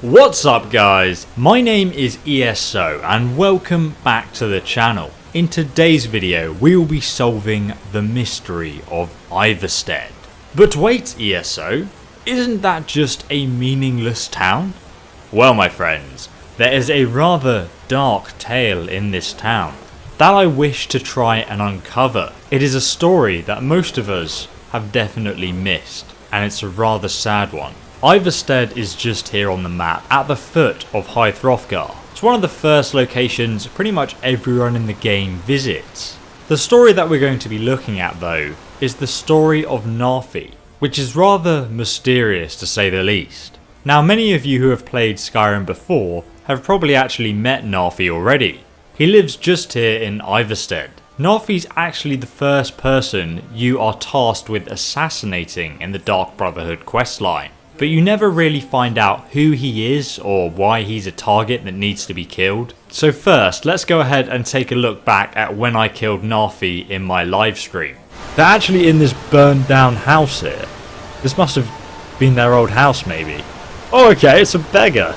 What's up guys, my name is ESO and welcome back to the channel. In today's video we will be solving the mystery of Ivarstead. But wait ESO, isn't that just a meaningless town? Well my friends, there is a rather dark tale in this town that I wish to try and uncover. It is a story that most of us have definitely missed, and it's a rather sad one. Ivarstead is just here on the map, at the foot of High Hrothgar. It's one of the first locations pretty much everyone in the game visits. The story that we're going to be looking at though, is the story of Narfi, which is rather mysterious to say the least. Now many of you who have played Skyrim before have probably actually met Narfi already. He lives just here in Ivarstead. Narfi's actually the first person you are tasked with assassinating in the Dark Brotherhood questline. But you never really find out who he is or why he's a target that needs to be killed. So first, let's go ahead and take a look back at when I killed Narfi in my live stream. They're actually in this burned down house here. This must have been their old house maybe. Oh okay, it's a beggar.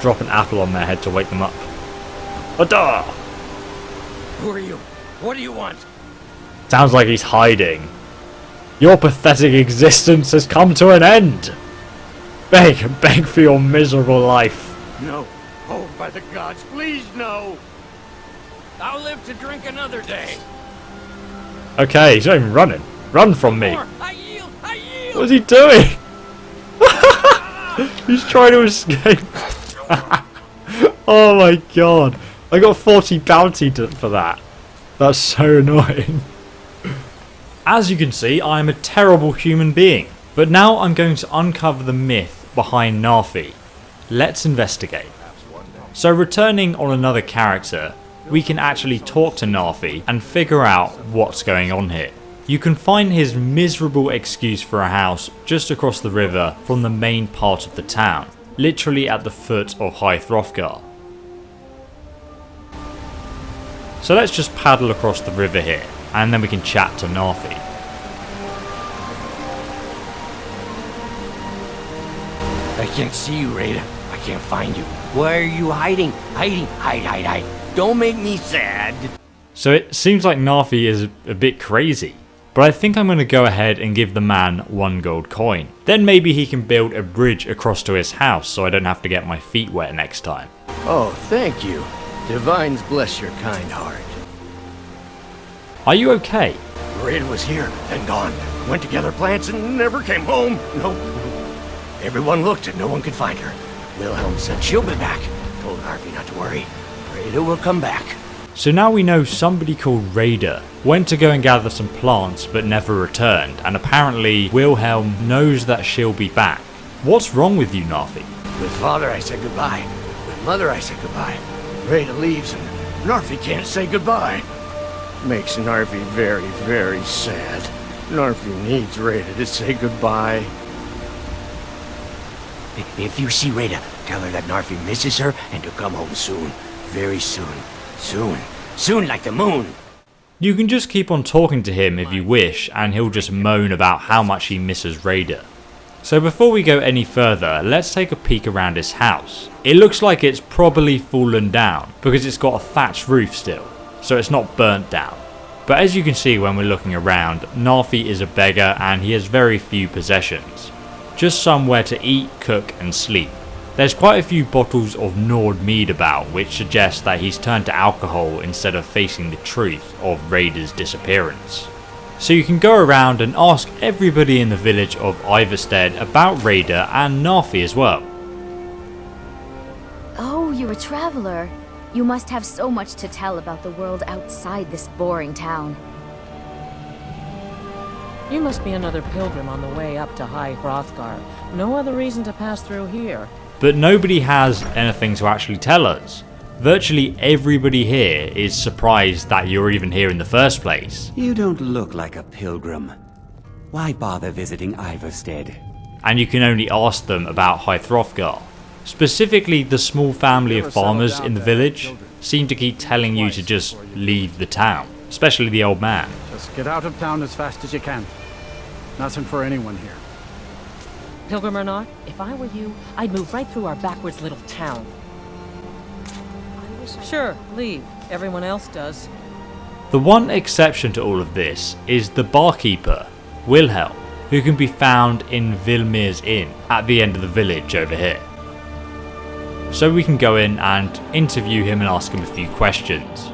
Drop an apple on their head to wake them up. Ada! Who are you? What do you want? Sounds like he's hiding. Your pathetic existence has come to an end. Beg for your miserable life. No. Oh, by the gods, please no. I'll live to drink another day. Okay, he's not even running. Run from me. I yield. I yield. What's he doing? He's trying to escape. Oh my god. I got 40 bounty for that. That's so annoying. As you can see, I am a terrible human being. But now I'm going to uncover the myth behind Narfi. Let's investigate. So returning on another character, we can actually talk to Narfi and figure out what's going on here. You can find his miserable excuse for a house just across the river from the main part of the town, literally at the foot of High Hrothgar. So let's just paddle across the river here, and then we can chat to Narfi. I can't see you, Rada. I can't find you. Why are you hiding? Hide. Don't make me sad. So it seems like Narfi is a bit crazy. But I think I'm going to go ahead and give the man 1 gold coin. Then maybe he can build a bridge across to his house so I don't have to get my feet wet next time. Oh, thank you. Divines bless your kind heart. Are you okay? Rada was here, then gone. Went to gather plants and never came home. Nope. Everyone looked and no one could find her. Wilhelm said she'll be back. Told Harvey not to worry. Rada will come back. So now we know somebody called Rada went to go and gather some plants but never returned, and apparently Wilhelm knows that she'll be back. What's wrong with you, Narfi? With father I said goodbye. With mother I said goodbye. Rada leaves and Narfi can't say goodbye. Makes Narfi very, very sad. Narfi needs Rada to say goodbye. If you see Rada, tell her that Narfi misses her and to come home soon. Very soon. Soon like the moon. You can just keep on talking to him if you wish, and he'll just moan about how much he misses Rada. So before we go any further, let's take a peek around his house. It looks like it's probably fallen down, because it's got a thatched roof still, so it's not burnt down. But as you can see when we're looking around, Narfi is a beggar and he has very few possessions. Just somewhere to eat, cook and sleep. There's quite a few bottles of Nord mead about, which suggests that he's turned to alcohol instead of facing the truth of Rada's disappearance. So you can go around and ask everybody in the village of Ivarstead about Rada and Narfi as well. Oh, you're a traveler. You must have so much to tell about the world outside this boring town. You must be another pilgrim on the way up to High Hrothgar. No other reason to pass through here. But nobody has anything to actually tell us. Virtually everybody here is surprised that you're even here in the first place. You don't look like a pilgrim. Why bother visiting Ivarstead? And you can only ask them about High Hrothgar. Specifically, the small family of farmers in the village seem to keep telling you to just leave the town, especially the old man. Just get out of town as fast as you can. Nothing for anyone here. Pilgrim or not, if I were you, I'd move right through our backwards little town. Sure, leave. Everyone else does. The one exception to all of this is the barkeeper, Wilhelm, who can be found in Vilmir's Inn at the end of the village over here. So we can go in and interview him and ask him a few questions.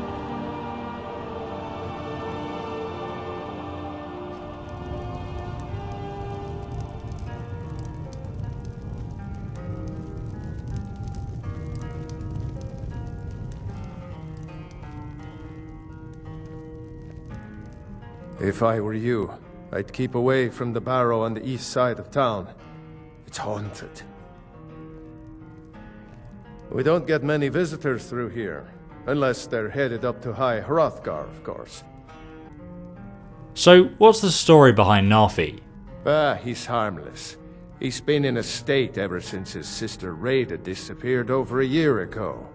If I were you, I'd keep away from the barrow on the east side of town. It's haunted. We don't get many visitors through here, unless they're headed up to High Hrothgar, of course. So what's the story behind Narfi? He's harmless. He's been in a state ever since his sister Rada disappeared over a year ago.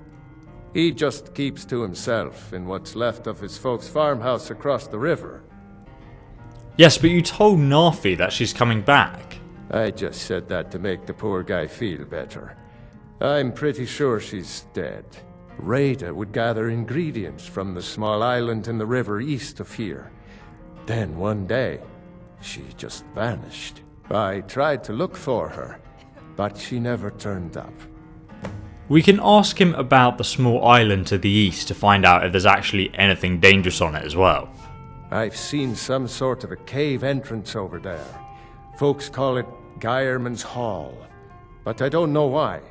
He just keeps to himself in what's left of his folks' farmhouse across the river. Yes, but you told Narfi that she's coming back. I just said that to make the poor guy feel better. I'm pretty sure she's dead. Rada would gather ingredients from the small island in the river east of here. Then one day, she just vanished. I tried to look for her, but she never turned up. We can ask him about the small island to the east to find out if there's actually anything dangerous on it as well. I've seen some sort of a cave entrance over there. Folks call it Geirman's Hall, but I don't know why.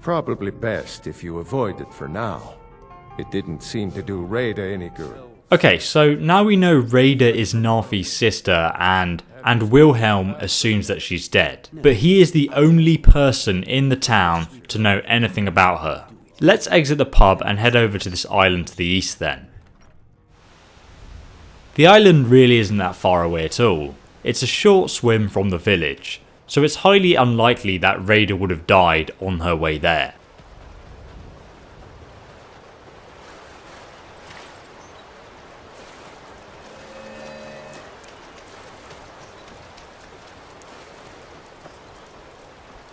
Probably best if you avoid it for now. It didn't seem to do Rada any good. Okay, so now we know Rada is Narfi's sister and Wilhelm assumes that she's dead. But he is the only person in the town to know anything about her. Let's exit the pub and head over to this island to the east then. The island really isn't that far away at all. It's a short swim from the village, so it's highly unlikely that Rada would have died on her way there.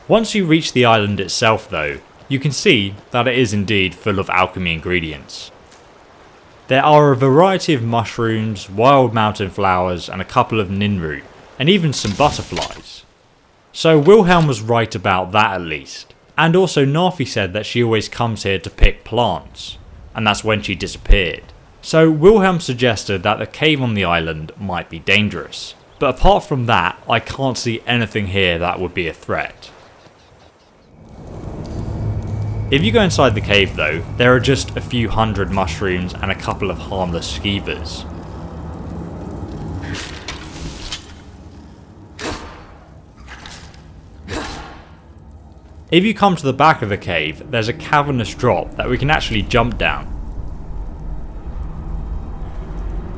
Once you reach the island itself though, you can see that it is indeed full of alchemy ingredients. There are a variety of mushrooms, wild mountain flowers and a couple of ninroot, and even some butterflies. So Wilhelm was right about that at least. And also Narfi said that she always comes here to pick plants, and that's when she disappeared. So Wilhelm suggested that the cave on the island might be dangerous. But apart from that, I can't see anything here that would be a threat. If you go inside the cave though, there are just a few hundred mushrooms and a couple of harmless skeevers. If you come to the back of the cave, there's a cavernous drop that we can actually jump down.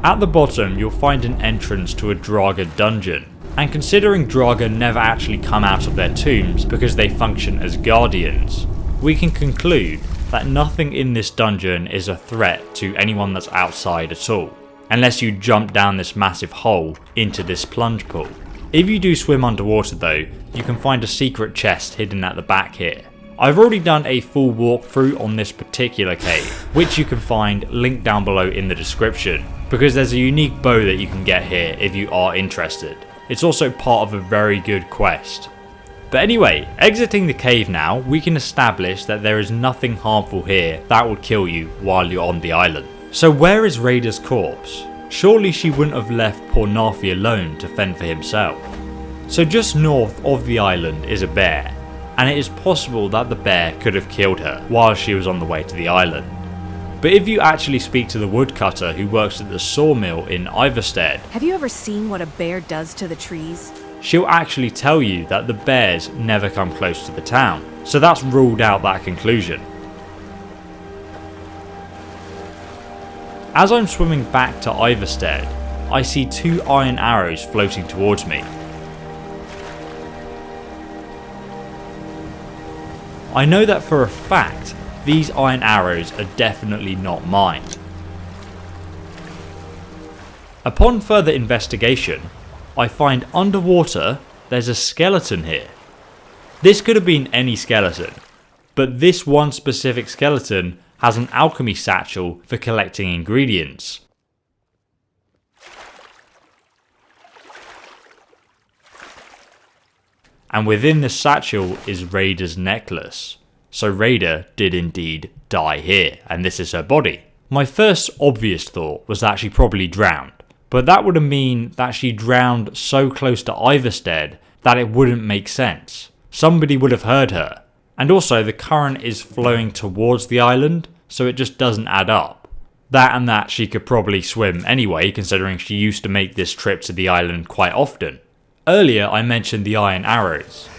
At the bottom you'll find an entrance to a Draga dungeon, and considering Draga never actually come out of their tombs because they function as guardians, we can conclude that nothing in this dungeon is a threat to anyone that's outside at all, unless you jump down this massive hole into this plunge pool. If you do swim underwater though, you can find a secret chest hidden at the back here. I've already done a full walkthrough on this particular cave, which you can find linked down below in the description, because there's a unique bow that you can get here if you are interested. It's also part of a very good quest. But anyway, exiting the cave now, we can establish that there is nothing harmful here that would kill you while you're on the island. So where is Rada's corpse? Surely she wouldn't have left poor Narfi alone to fend for himself. So just north of the island is a bear, and it is possible that the bear could have killed her while she was on the way to the island. But if you actually speak to the woodcutter who works at the sawmill in Iverstead, Have you ever seen what a bear does to the trees? she'll actually tell you that the bears never come close to the town. So that's ruled out that conclusion. As I'm swimming back to Iverstead, I see 2 iron arrows floating towards me. I know that for a fact, these iron arrows are definitely not mine. Upon further investigation, I find underwater there's a skeleton here. This could have been any skeleton, but this one specific skeleton has an alchemy satchel for collecting ingredients. And within the satchel is Raida's necklace. So Raida did indeed die here, and this is her body. My first obvious thought was that she probably drowned, but that would mean that she drowned so close to Ivarstead that it wouldn't make sense. Somebody would have heard her. And also the current is flowing towards the island, so it just doesn't add up. That and that she could probably swim anyway, considering she used to make this trip to the island quite often. Earlier I mentioned the iron arrows.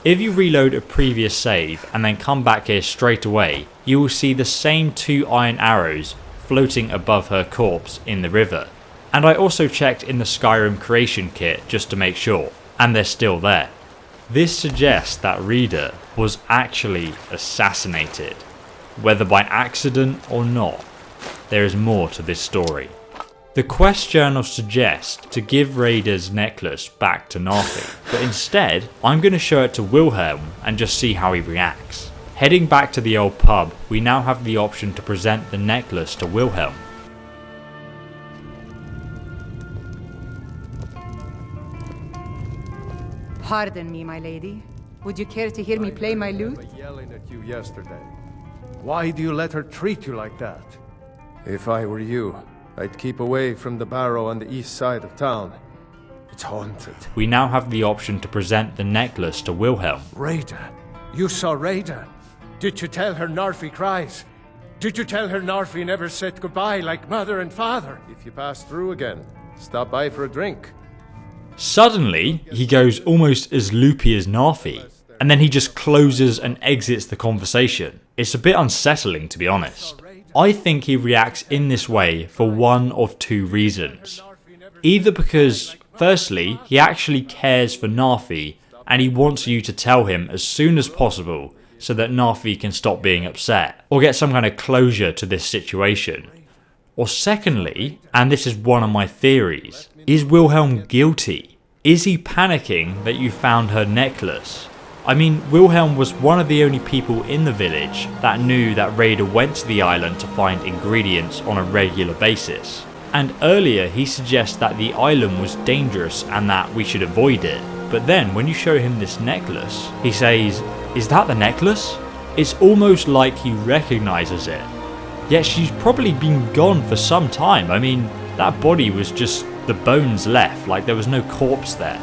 If you reload a previous save and then come back here straight away, you will see the same 2 iron arrows floating above her corpse in the river. And I also checked in the Skyrim creation kit just to make sure, and they're still there. This suggests that Raida was actually assassinated, whether by accident or not. There is more to this story. The quest journal suggests to give Raida's necklace back to Narfi, but instead I'm going to show it to Wilhelm and just see how he reacts. Heading back to the old pub, we now have the option to present the necklace to Wilhelm. Pardon me, my lady. Would you care to hear me play my lute? Yelling at you yesterday. Why do you let her treat you like that? If I were you, I'd keep away from the barrow on the east side of town. It's haunted. We now have the option to present the necklace to Wilhelm. Raida? You saw Raida? Did you tell her Narfi cries? Did you tell her Narfi never said goodbye like mother and father? If you pass through again, stop by for a drink. Suddenly, he goes almost as loopy as Narfi, and then he just closes and exits the conversation. It's a bit unsettling, to be honest. I think he reacts in this way for one of 2 reasons. Either because, firstly, he actually cares for Narfi and he wants you to tell him as soon as possible so that Narfi can stop being upset or get some kind of closure to this situation. Or secondly, and this is one of my theories, is Wilhelm guilty? Is he panicking that you found her necklace? I mean, Wilhelm was one of the only people in the village that knew that Raida went to the island to find ingredients on a regular basis. And earlier he suggests that the island was dangerous and that we should avoid it. But then when you show him this necklace, he says, "Is that the necklace?" It's almost like he recognises it. Yet she's probably been gone for some time. I mean, that body was just the bones left, like there was no corpse there.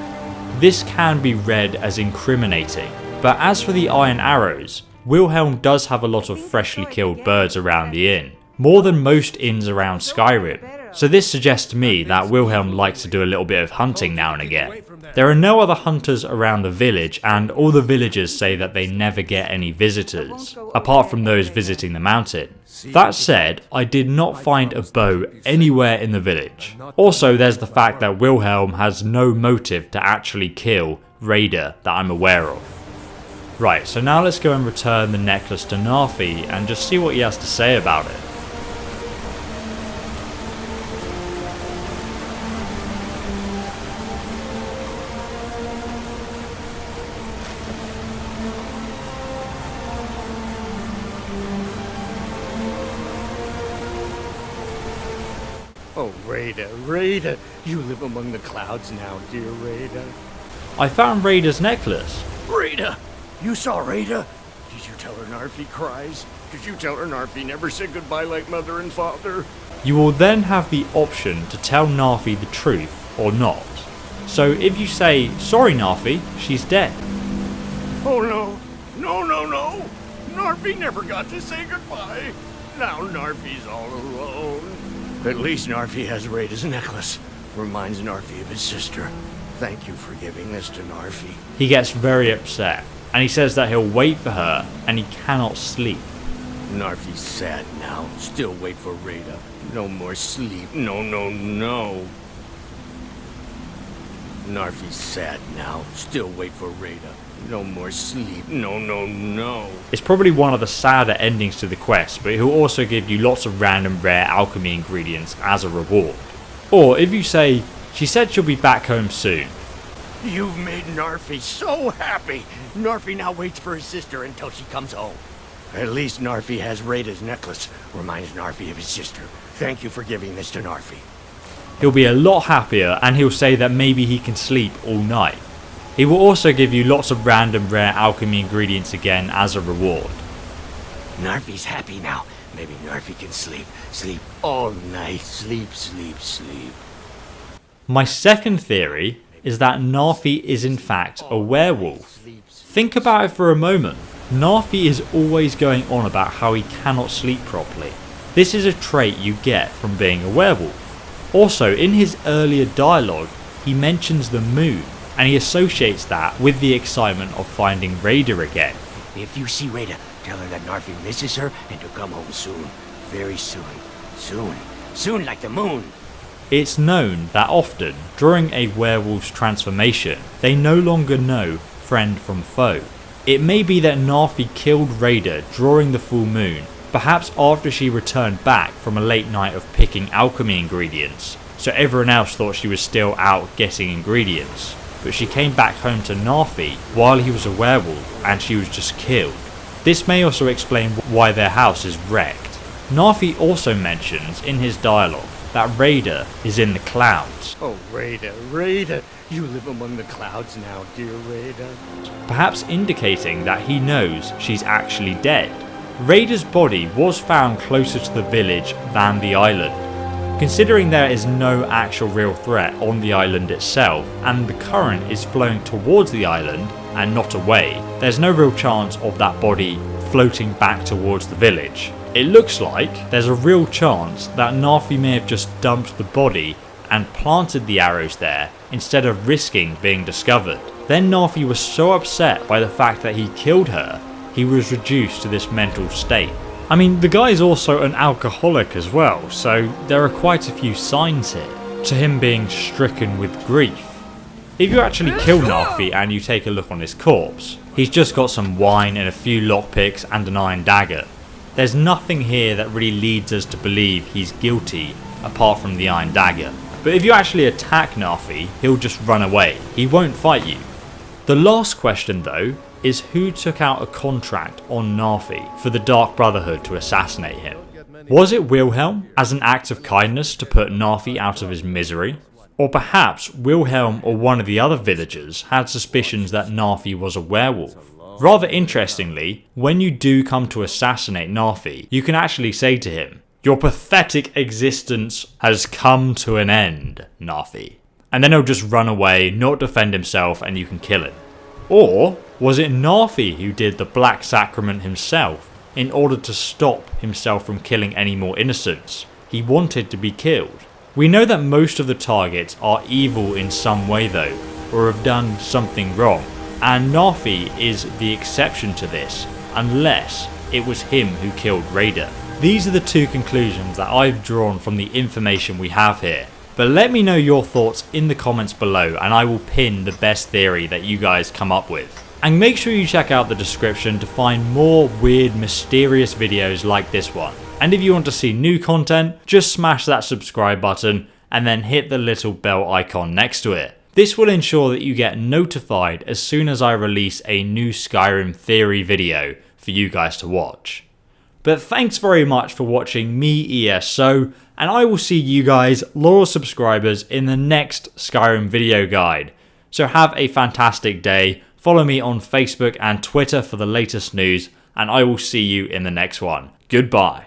This can be read as incriminating, but as for the iron arrows, Wilhelm does have a lot of freshly killed birds around the inn, more than most inns around Skyrim, so this suggests to me that Wilhelm likes to do a little bit of hunting now and again. There are no other hunters around the village, and all the villagers say that they never get any visitors, apart from those visiting the mountain. That said, I did not find a bow anywhere in the village. Also, there's the fact that Wilhelm has no motive to actually kill Raida that I'm aware of. Right, so now let's go and return the necklace to Narfi and just see what he has to say about it. Oh, Raida, Raida, you live among the clouds now, dear Raida. I found Raida's necklace. Raida! You saw Raida? Did you tell her Narfi cries? Did you tell her Narfi never said goodbye like mother and father? You will then have the option to tell Narfi the truth or not. So if you say, "Sorry Narfi, she's dead." Oh no! No, no, no! Narfi never got to say goodbye! Now Narfi's all alone. At least Narfi has Raida's necklace. Reminds Narfi of his sister. Thank you for giving this to Narfi. He gets very upset, and he says that he'll wait for her, and he cannot sleep. Narfi's sad now. Still wait for Raida. No more sleep. No, no, no. Narfi's sad now. Still wait for Raida. No more sleep. No, no, no. It's probably one of the sadder endings to the quest, but he'll also give you lots of random rare alchemy ingredients as a reward. Or if you say, "She said she'll be back home soon." You've made Narfi so happy. Narfi now waits for his sister until she comes home. At least Narfi has Rada's necklace. Reminds Narfi of his sister. Thank you for giving this to Narfi. He'll be a lot happier, and he'll say that maybe he can sleep all night. He will also give you lots of random rare alchemy ingredients again as a reward. Narfi's happy now. Maybe Narfi can sleep. Sleep all night. Sleep, sleep, sleep. My second theory is that Narfi is in fact a werewolf. Think about it for a moment. Narfi is always going on about how he cannot sleep properly. This is a trait you get from being a werewolf. Also, in his earlier dialogue, he mentions the moon, and he associates that with the excitement of finding Rada again. If you see Rada, tell her that Narfi misses her and to come home soon. Very soon. Soon. Soon like the moon. It's known that often, during a werewolf's transformation, they no longer know friend from foe. It may be that Narfi killed Rada during the full moon, perhaps after she returned back from a late night of picking alchemy ingredients, so everyone else thought she was still out getting ingredients. But she came back home to Narfi while he was a werewolf and she was just killed. This may also explain why their house is wrecked. Narfi also mentions in his dialogue that Rada is in the clouds. Oh, Rada, Rada. You live among the clouds now, dear Rada. Perhaps indicating that he knows she's actually dead. Rada's body was found closer to the village than the island. Considering there is no actual real threat on the island itself, and the current is flowing towards the island and not away, there's no real chance of that body floating back towards the village. It looks like there's a real chance that Narfi may have just dumped the body and planted the arrows there instead of risking being discovered. Then Narfi was so upset by the fact that he killed her, he was reduced to this mental state. I mean, the guy is also an alcoholic as well, so there are quite a few signs here to him being stricken with grief. If you actually kill Narfi and you take a look on his corpse, he's just got some wine and a few lockpicks and an iron dagger. There's nothing here that really leads us to believe he's guilty apart from the iron dagger. But if you actually attack Narfi, he'll just run away. He won't fight you. The last question though is who took out a contract on Narfi for the Dark Brotherhood to assassinate him? Was it Wilhelm as an act of kindness to put Narfi out of his misery? Or perhaps Wilhelm or one of the other villagers had suspicions that Narfi was a werewolf? Rather interestingly, when you do come to assassinate Narfi, you can actually say to him, "Your pathetic existence has come to an end, Narfi." And then he'll just run away, not defend himself, and you can kill him. Or was it Narfi who did the Black Sacrament himself in order to stop himself from killing any more innocents? He wanted to be killed. We know that most of the targets are evil in some way though, or have done something wrong, and Narfi is the exception to this, unless it was him who killed Rada. These are the two conclusions that I've drawn from the information we have here. But let me know your thoughts in the comments below and I will pin the best theory that you guys come up with. And make sure you check out the description to find more weird, mysterious videos like this one. And if you want to see new content, just smash that subscribe button and then hit the little bell icon next to it. This will ensure that you get notified as soon as I release a new Skyrim theory video for you guys to watch. But thanks very much for watching me, ESO, and I will see you guys, loyal subscribers, in the next Skyrim video guide. So have a fantastic day, follow me on Facebook and Twitter for the latest news, and I will see you in the next one. Goodbye.